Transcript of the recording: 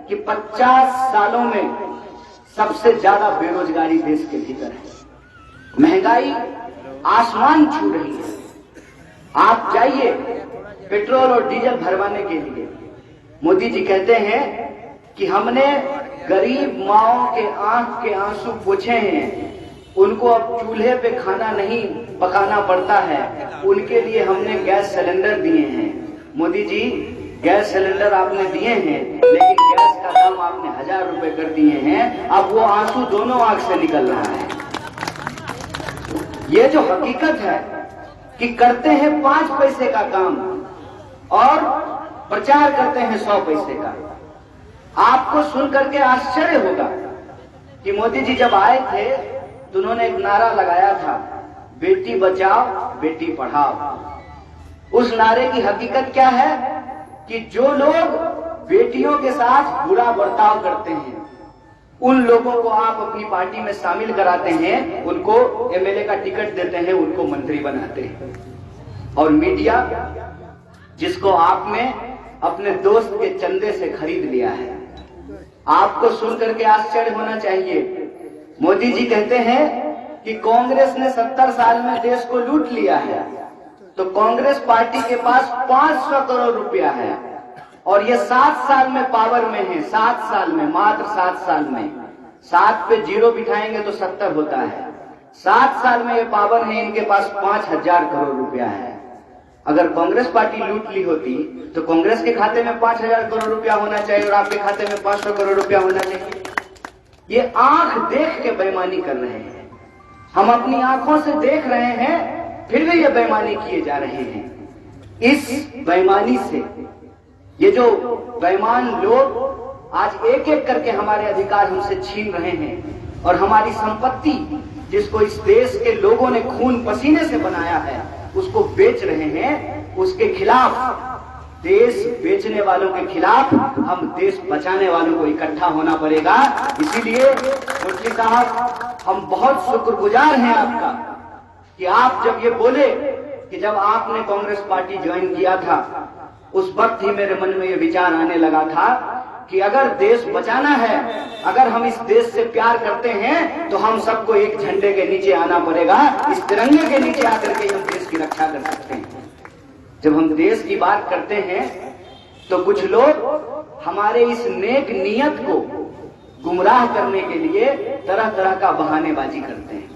कि 50 सालों में सबसे ज्यादा बेरोजगारी देश के भीतर है। महंगाई आसमान छू रही है। आप जाइए पेट्रोल और डीजल भरवाने के लिए, मोदी जी कहते हैं कि हमने गरीब माओं के आंख के आंसू पोंछे हैं, उनको अब चूल्हे पे खाना नहीं पकाना पड़ता है, उनके लिए हमने गैस सिलेंडर दिए हैं। मोदी जी, गैस सिलेंडर आपने दिए हैं, लेकिन गैस का दाम आपने 1000 रुपए कर दिए हैं। अब वो आंसू दोनों आंख से निकल रहा है। ये जो हकीकत है कि करते हैं 5 पैसे का काम और प्रचार करते हैं 100 पैसे का। आपको सुनकर के आश्चर्य होगा कि मोदी जी जब आए थे तो उन्होंने एक नारा लगाया था, बेटी बचाओ बेटी पढ़ाओ। उस नारे की हकीकत क्या है कि जो लोग बेटियों के साथ बुरा बर्ताव करते हैं, उन लोगों को आप अपनी पार्टी में शामिल कराते हैं, उनको एमएलए का टिकट देते हैं, उनको मंत्री बनाते हैं। और मीडिया, जिसको आपने अपने दोस्त के चंदे से खरीद लिया है, आपको सुनकर के आश्चर्य होना चाहिए। मोदी जी कहते हैं कि कांग्रेस ने 70 साल में देश को लूट लिया है, तो कांग्रेस पार्टी के पास 500 करोड़ रुपया है और ये 7 साल में पावर में है। 7 साल में, मात्र 7 साल में, 7 पे 0 बिठाएंगे तो 70 होता है। 7 साल में ये पावर है, इनके पास 5000 करोड़ रुपया है। अगर कांग्रेस पार्टी लूट ली होती तो कांग्रेस के खाते में 5000 करोड़ रुपया होना चाहिए और आपके खाते में 500 करोड़ रुपया होना चाहिए। ये आंख देख के बेईमानी कर रहे हैं। हम अपनी आंखों से देख रहे हैं, फिर भी ये बेईमानी किए जा रहे हैं। इस बेईमानी से ये जो बेईमान लोग आज एक एक करके हमारे अधिकार हमसे छीन रहे हैं और हमारी संपत्ति, जिसको इस देश के लोगों ने खून पसीने से बनाया है, उसको बेच रहे हैं, उसके खिलाफ, देश बेचने वालों के खिलाफ हम देश बचाने वालों को इकट्ठा होना पड़ेगा। इसीलिए मुफ्ती साहब, हम बहुत शुक्रगुजार हैं आपका कि आप जब ये बोले कि जब आपने कांग्रेस पार्टी ज्वाइन किया था, उस वक्त ही मेरे मन में ये विचार आने लगा था कि अगर देश बचाना है, अगर हम इस देश से प्यार करते हैं, तो हम सबको एक झंडे के नीचे आना पड़ेगा। इस तिरंगे के नीचे आकर के हम देश की रक्षा कर सकते हैं। जब हम देश की बात करते हैं तो कुछ लोग हमारे इस नेक नियत को गुमराह करने के लिए तरह तरह का बहानेबाजी करते हैं।